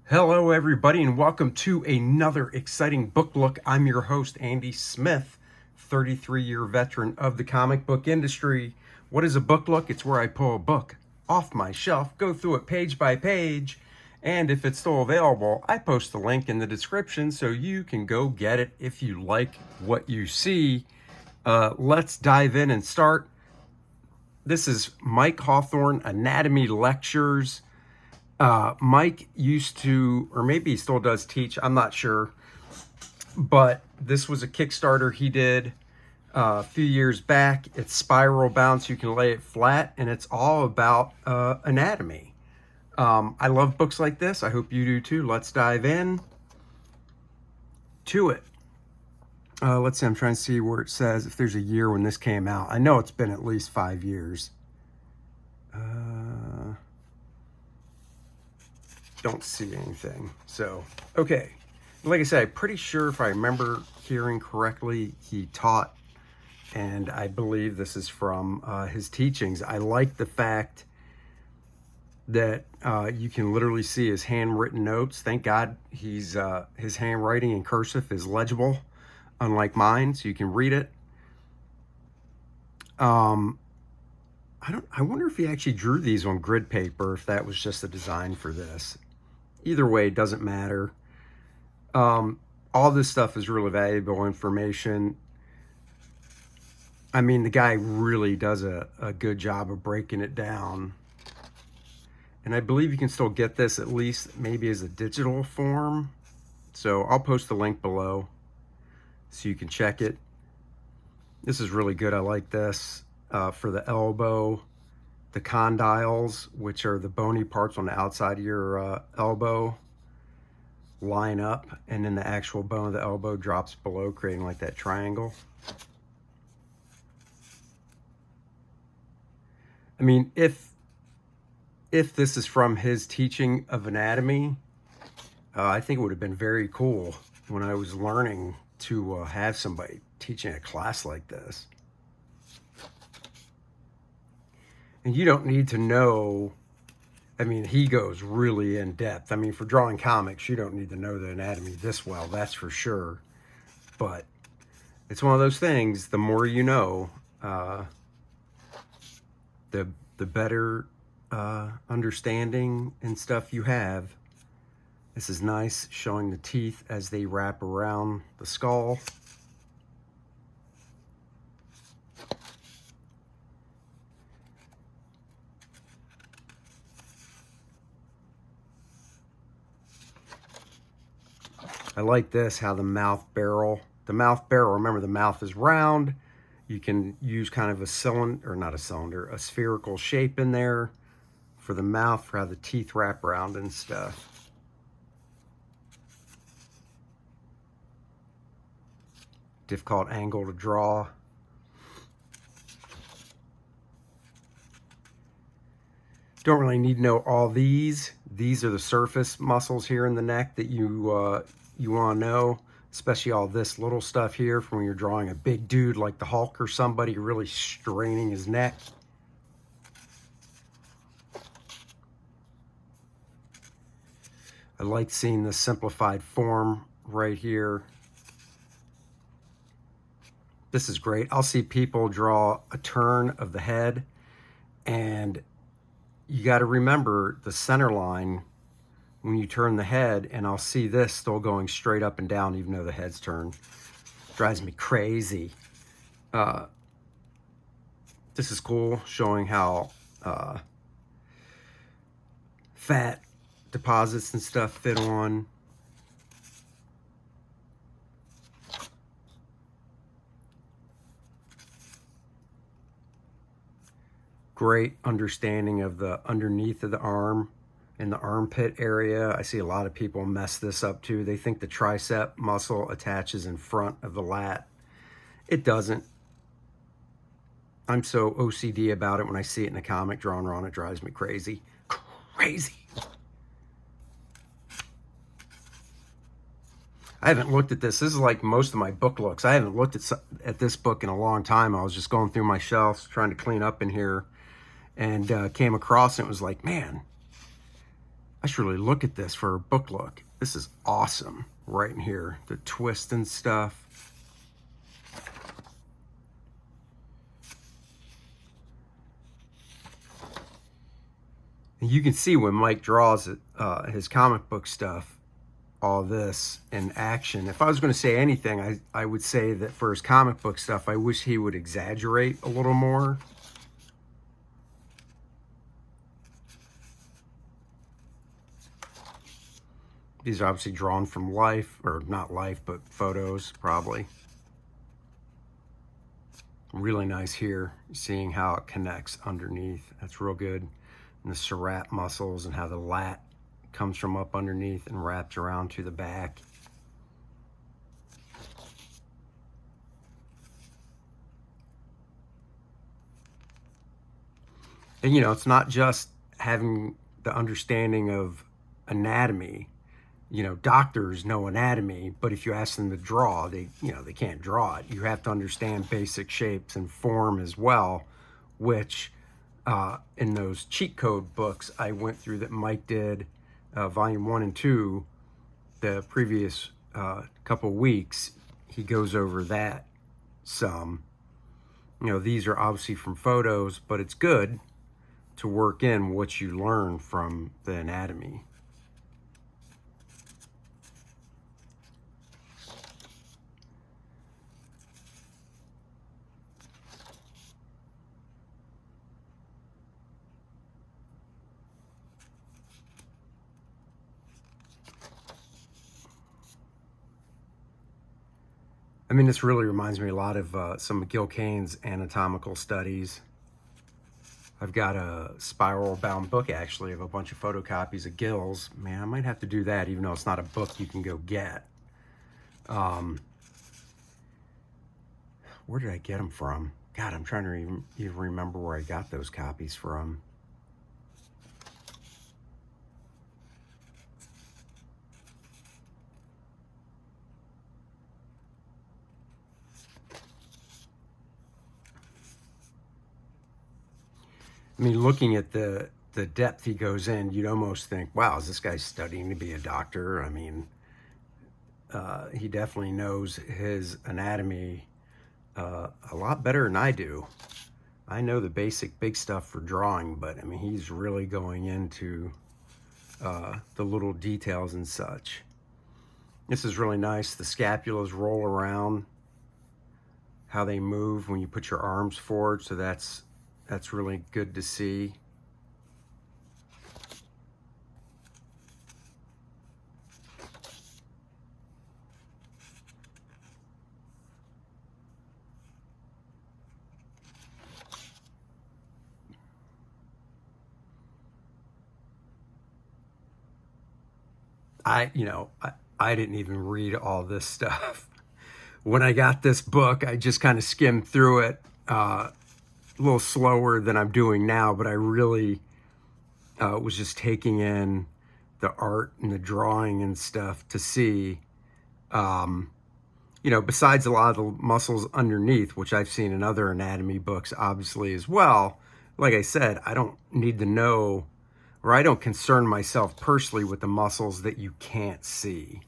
Hello everybody and welcome to another exciting book look. I'm your host Andy Smith, 33-year veteran of the comic book industry. What is a book look? It's where I pull a book off my shelf, go through it page by page, and if it's still available, I post the link in the description so you can go get it if you like what you see. Let's dive in and start. This is Mike Hawthorne Anatomy Lectures. Mike used to, or maybe he still does teach, I'm not sure, but this was a Kickstarter he did a few years back. It's spiral bound so you can lay it flat, and it's all about anatomy. I love books like this. I hope you do too. Let's dive in to it. Let's see, I'm trying to see where it says if there's a year when this came out. I know it's been at least 5 years. Don't see anything. So, okay. Like I said, I'm pretty sure if I remember hearing correctly, he taught, and I believe this is from his teachings. I like the fact that you can literally see his handwritten notes. Thank God his handwriting in cursive is legible, unlike mine, so you can read it. I wonder if he actually drew these on grid paper, if that was just a design for this. Either way, it doesn't matter. All this stuff is really valuable information. I mean, the guy really does a good job of breaking it down. And I believe you can still get this at least maybe as a digital form. So I'll post the link below so you can check it. This is really good. I like this for the elbow. The condyles, which are the bony parts on the outside of your elbow, line up, and then the actual bone of the elbow drops below, creating like that triangle. I mean, if this is from his teaching of anatomy, I think it would have been very cool when I was learning to have somebody teaching a class like this. And you don't need to know, I mean, he goes really in depth. I mean, for drawing comics, you don't need to know the anatomy this well, that's for sure. But it's one of those things, the more you know, the better understanding and stuff you have. This is nice, showing the teeth as they wrap around the skull. I like this, how the mouth barrel, remember the mouth is round. You can use kind of a cylinder, or not a cylinder, a spherical shape in there for the mouth, for how the teeth wrap around and stuff. Difficult angle to draw. Don't really need to know all these. These are the surface muscles here in the neck that you want to know, especially all this little stuff here from when you're drawing a big dude like the Hulk or somebody, really straining his neck. I like seeing the simplified form right here. This is great. I'll see people draw a turn of the head, and you got to remember the center line when you turn the head, and I'll see this still going straight up and down even though the head's turned. Drives me crazy. This is cool, showing how fat deposits and stuff fit on. Great understanding of the underneath of the arm. In the armpit area, I see a lot of people mess this up too. They think the tricep muscle attaches in front of the lat. It doesn't. I'm so OCD about it. When I see it in a comic drawn on, it drives me crazy. Crazy. I haven't looked at this. This is like most of my book looks. I haven't looked at this book in a long time. I was just going through my shelves, trying to clean up in here, and came across it and was like, man, I should really look at this for a book look. This is awesome right in here. The twist and stuff. And you can see when Mike draws it, his comic book stuff, all this in action. If I was going to say anything, I would say that for his comic book stuff, I wish he would exaggerate a little more. These are obviously drawn from life, or not life, but photos, probably. Really nice here, seeing how it connects underneath. That's real good. And the serrat muscles and how the lat comes from up underneath and wraps around to the back. And, you know, it's not just having the understanding of anatomy. You know, doctors know anatomy, but if you ask them to draw, they can't draw it. You have to understand basic shapes and form as well, which in those cheat code books I went through that Mike did, volume 1 and 2, the previous couple weeks, he goes over that some. You know, these are obviously from photos, but it's good to work in what you learn from the anatomy. I mean, this really reminds me a lot of some of Gil Kane's anatomical studies. I've got a spiral-bound book, actually, of a bunch of photocopies of Gil's. Man, I might have to do that, even though it's not a book you can go get. Where did I get them from? God, I'm trying to even remember where I got those copies from. I mean, looking at the depth he goes in, you'd almost think, wow, is this guy studying to be a doctor? I mean, he definitely knows his anatomy a lot better than I do. I know the basic big stuff for drawing, but I mean, he's really going into the little details and such. This is really nice. The scapulas roll around, how they move when you put your arms forward, so that's really good to see. I didn't even read all this stuff. When I got this book, I just kind of skimmed through it a little slower than I'm doing now, but I really was just taking in the art and the drawing and stuff to see, you know, besides a lot of the muscles underneath, which I've seen in other anatomy books, obviously, as well. Like I said, I don't need to know, or I don't concern myself personally with the muscles that you can't see.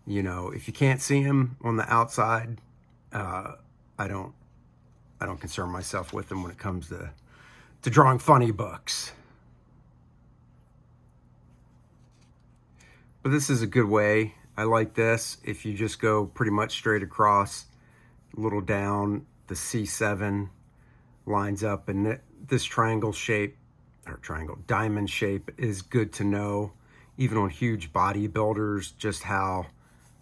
You know, if you can't see them on the outside, I don't concern myself with them when it comes to drawing funny books. But this is a good way. I like this. If you just go pretty much straight across, a little down, the C7 lines up, and this triangle shape, or diamond shape, is good to know, even on huge bodybuilders, just how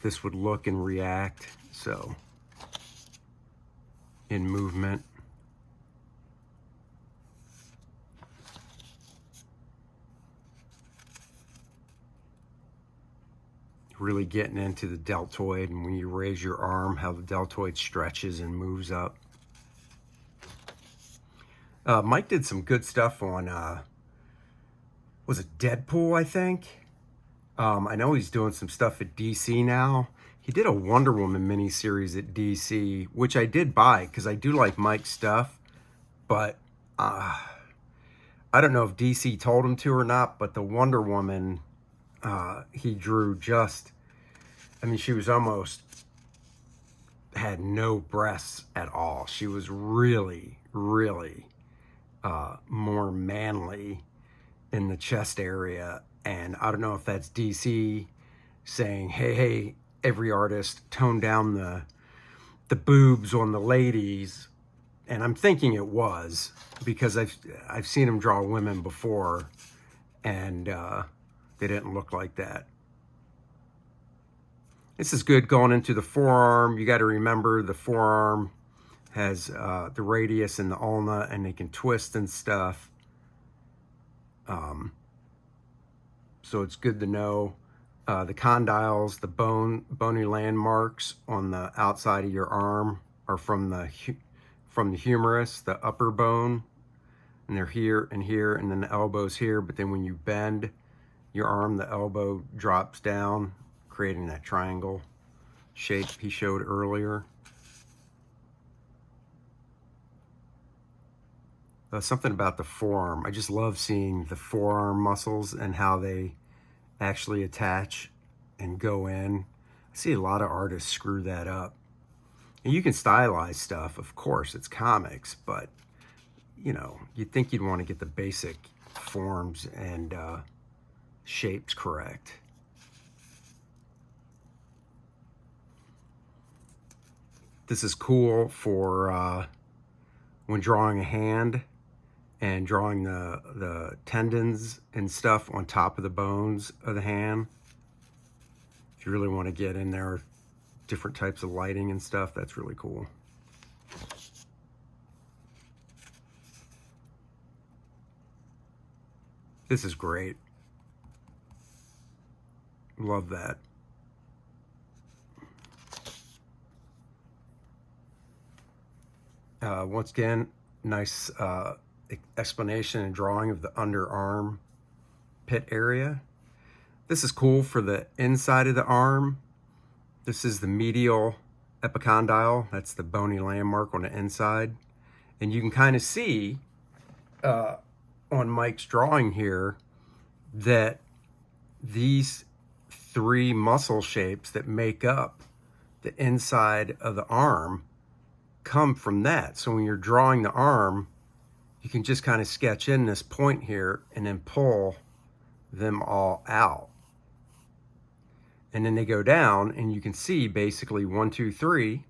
this would look and react. So, in movement. Really getting into the deltoid, and when you raise your arm, how the deltoid stretches and moves up. Mike did some good stuff on, was it Deadpool, I think? I know he's doing some stuff at DC now. He did a Wonder Woman miniseries at DC, which I did buy because I do like Mike's stuff, but I I don't know if DC told him to or not, but the Wonder Woman, he drew just, I mean, she was almost, had no breasts at all. She was really, really more manly in the chest area. And I don't know if that's DC saying, hey, every artist tone down the boobs on the ladies. And I'm thinking it was, because I've seen him draw women before, and they didn't look like that. This is good going into the forearm. You got to remember the forearm has the radius and the ulna, and they can twist and stuff. So it's good to know. The condyles, the bony landmarks on the outside of your arm are from the humerus, the upper bone, and they're here, and then the elbow's here. But then when you bend your arm, the elbow drops down, creating that triangle shape he showed earlier. Something about the forearm. I just love seeing the forearm muscles and how they actually attach and go in. I see a lot of artists screw that up. And you can stylize stuff, of course, it's comics, but you know, you'd think you'd want to get the basic forms and shapes correct. This is cool for when drawing a hand and drawing the tendons and stuff on top of the bones of the hand. If you really want to get in there, different types of lighting and stuff, that's really cool. This is great. Love that. Once again, nice explanation and drawing of the underarm pit area. This is cool for the inside of the arm. This is the medial epicondyle. That's the bony landmark on the inside. And you can kind of see on Mike's drawing here that these three muscle shapes that make up the inside of the arm come from that. So when you're drawing the arm, you can just kind of sketch in this point here and then pull them all out. And then they go down, and you can see basically 1, 2, 3.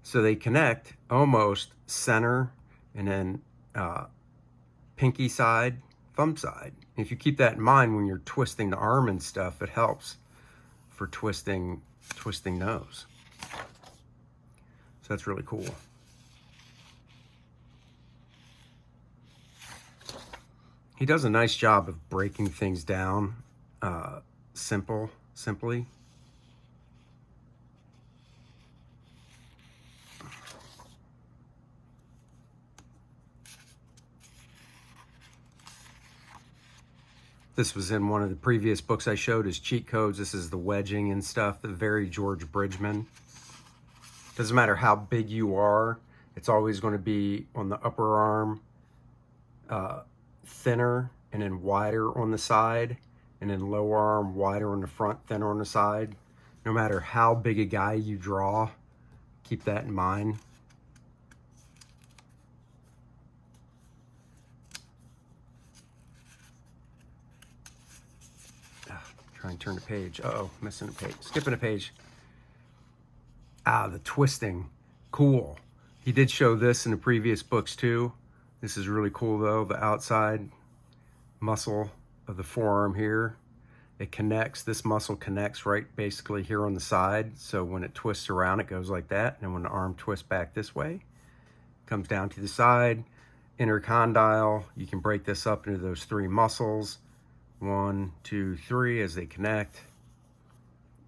So they connect almost center, and then pinky side, thumb side. If you keep that in mind when you're twisting the arm and stuff, it helps for twisting those. So that's really cool. He does a nice job of breaking things down simply. This was in one of the previous books I showed as cheat codes. This is the wedging and stuff, the very George Bridgman. Doesn't matter how big you are, it's always going to be on the upper arm, thinner and then wider on the side, and then lower arm wider on the front, thinner on the side. No matter how big a guy you draw, keep that in mind. Try and turn the page. Uh-oh, missing a page, skipping a page. The twisting, cool. He did show this in the previous books too. This is really cool though, the outside muscle of the forearm here. It connects, this muscle connects right basically here on the side. So when it twists around, it goes like that. And when the arm twists back this way, it comes down to the side. Intercondyle, you can break this up into those three muscles. 1, 2, 3 as they connect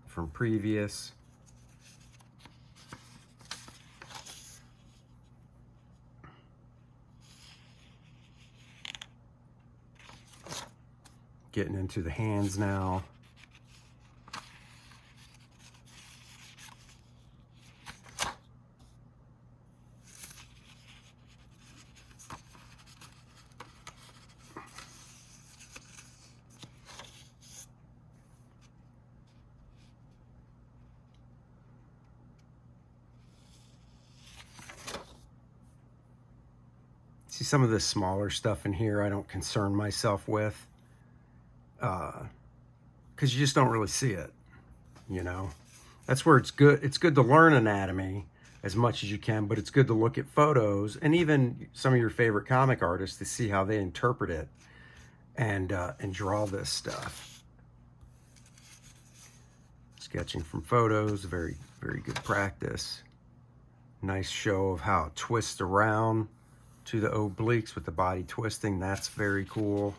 from previous. Getting into the hands now. See, some of the smaller stuff in here I don't concern myself with, because you just don't really see it, you know. That's where it's good. It's good to learn anatomy as much as you can, but it's good to look at photos and even some of your favorite comic artists to see how they interpret it and draw this stuff. Sketching from photos, very, very good practice. Nice show of how it twists around to the obliques with the body twisting. That's very cool.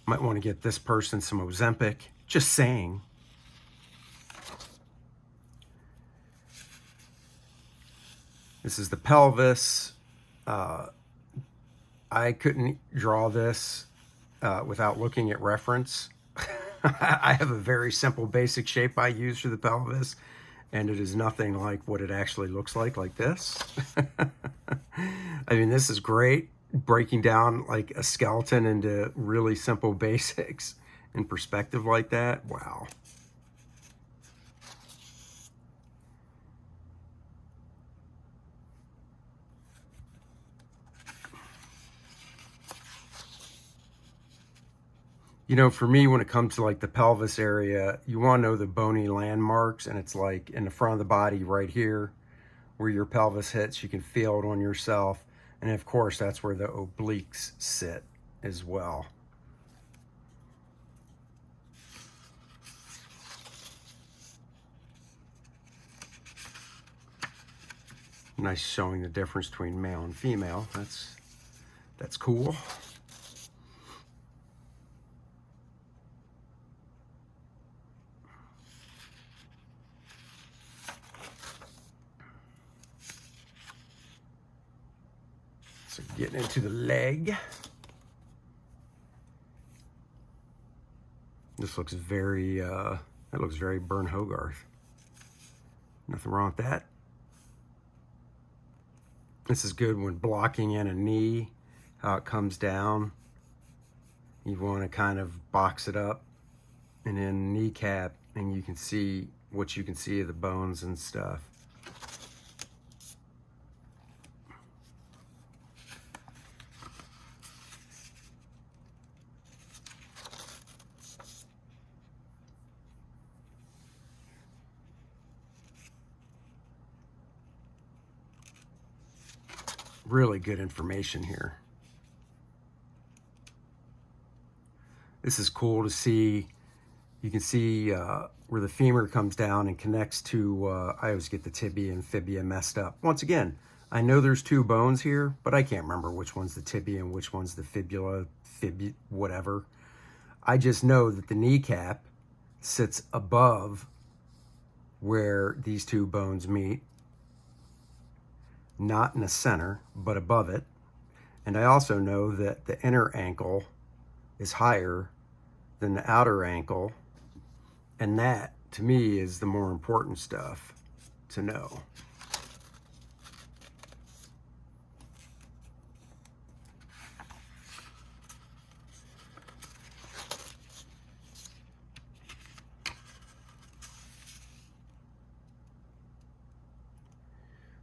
Might want to get this person some Ozempic. Just saying. This is the pelvis. I couldn't draw this without looking at reference. I have a very simple basic shape I use for the pelvis, and it is nothing like what it actually looks like this. I mean, this is great, breaking down like a skeleton into really simple basics in perspective like that. Wow. You know, for me, when it comes to like the pelvis area, you want to know the bony landmarks, and it's like in the front of the body right here where your pelvis hits. You can feel it on yourself. And of course, that's where the obliques sit as well. Nice showing the difference between male and female. That's cool. So getting into the leg. This looks very, that looks very Bern Hogarth. Nothing wrong with that. This is good when blocking in a knee, how it comes down. You want to kind of box it up and then kneecap, and you can see what you can see of the bones and stuff. Really good information here. This is cool to see. You can see where the femur comes down and connects to, I always get the tibia and fibia messed up. Once again, I know there's two bones here, but I can't remember which one's the tibia and which one's the fibula, whatever. I just know that the kneecap sits above where these two bones meet. Not in the center, but above it. And I also know that the inner ankle is higher than the outer ankle. And that, to me, is the more important stuff to know.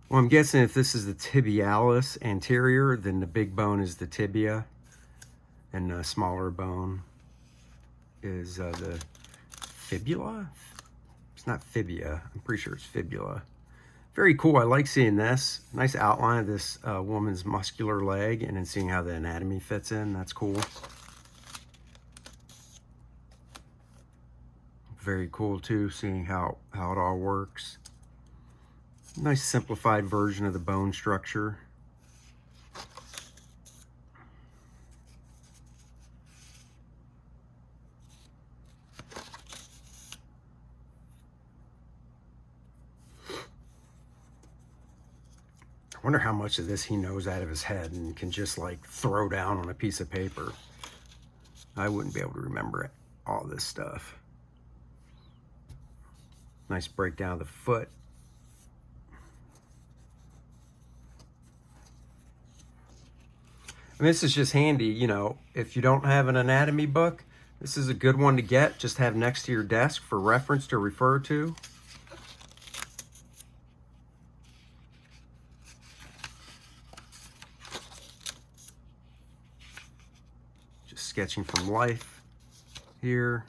Well, I'm guessing if this is the tibialis anterior, then the big bone is the tibia, and the smaller bone is the fibula? It's not fibia. I'm pretty sure it's fibula. Very cool. I like seeing this. Nice outline of this woman's muscular leg, and then seeing how the anatomy fits in. That's cool. Very cool, too, seeing how it all works. Nice simplified version of the bone structure. I wonder how much of this he knows out of his head and can just like throw down on a piece of paper. I wouldn't be able to remember all this stuff. Nice breakdown of the foot. And this is just handy, you know, if you don't have an anatomy book, this is a good one to get. Just have next to your desk for reference to refer to. sketching from life here.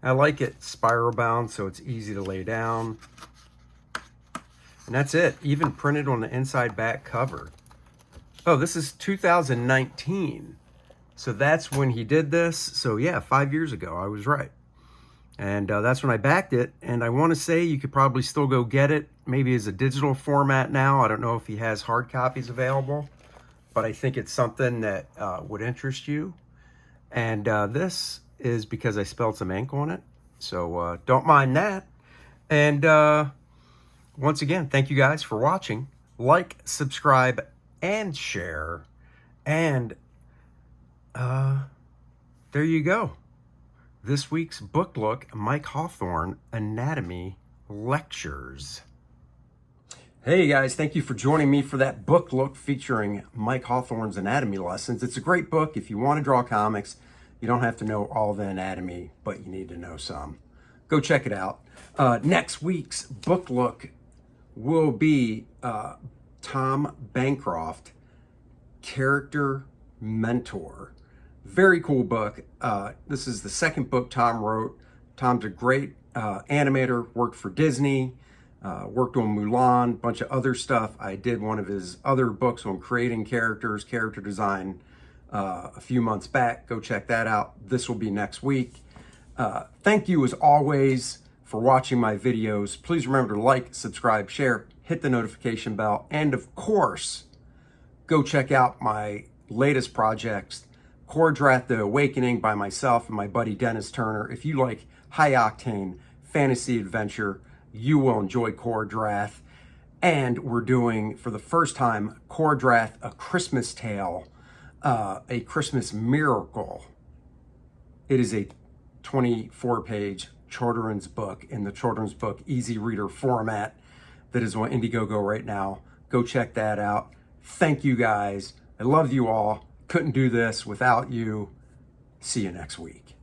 I like it spiral bound so it's easy to lay down. And that's it, even printed on the inside back cover. Oh, this is 2019. So that's when he did this. So yeah, 5 years ago, I was right. And that's when I backed it. And I want to say you could probably still go get it, maybe as a digital format now. I don't know if he has hard copies available, but I think it's something that would interest you. And this is because I spelled some ink on it. So don't mind that. And once again, thank you guys for watching. Like, subscribe, and share. And there you go. This week's book look, Mike Hawthorne Anatomy Lectures. Hey guys, thank you for joining me for that book look featuring Mike Hawthorne's anatomy lessons. It's a great book if you want to draw comics. You don't have to know all the anatomy, but you need to know some. Go check it out. Next week's book look will be Tom Bancroft, Character Mentor. Very cool book. This is the second book Tom wrote. Tom's a great animator, worked for Disney, worked on Mulan, a bunch of other stuff. I did one of his other books on creating characters, character design, a few months back. Go check that out. This will be next week. Thank you as always for watching my videos. Please remember to like, subscribe, share, hit the notification bell, and of course, go check out my latest projects, KOR-DRATH, The Awakening by myself and my buddy Dennis Turner. If you like high-octane fantasy adventure, you will enjoy KOR-DRATH. And we're doing, for the first time, KOR-DRATH, A Christmas Tale, A Christmas Miracle. It is a 24-page children's book in the children's book easy reader format that is on Indiegogo right now. Go check that out. Thank you guys. I love you all. Couldn't do this without you. See you next week.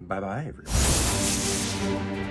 Bye-bye, everyone.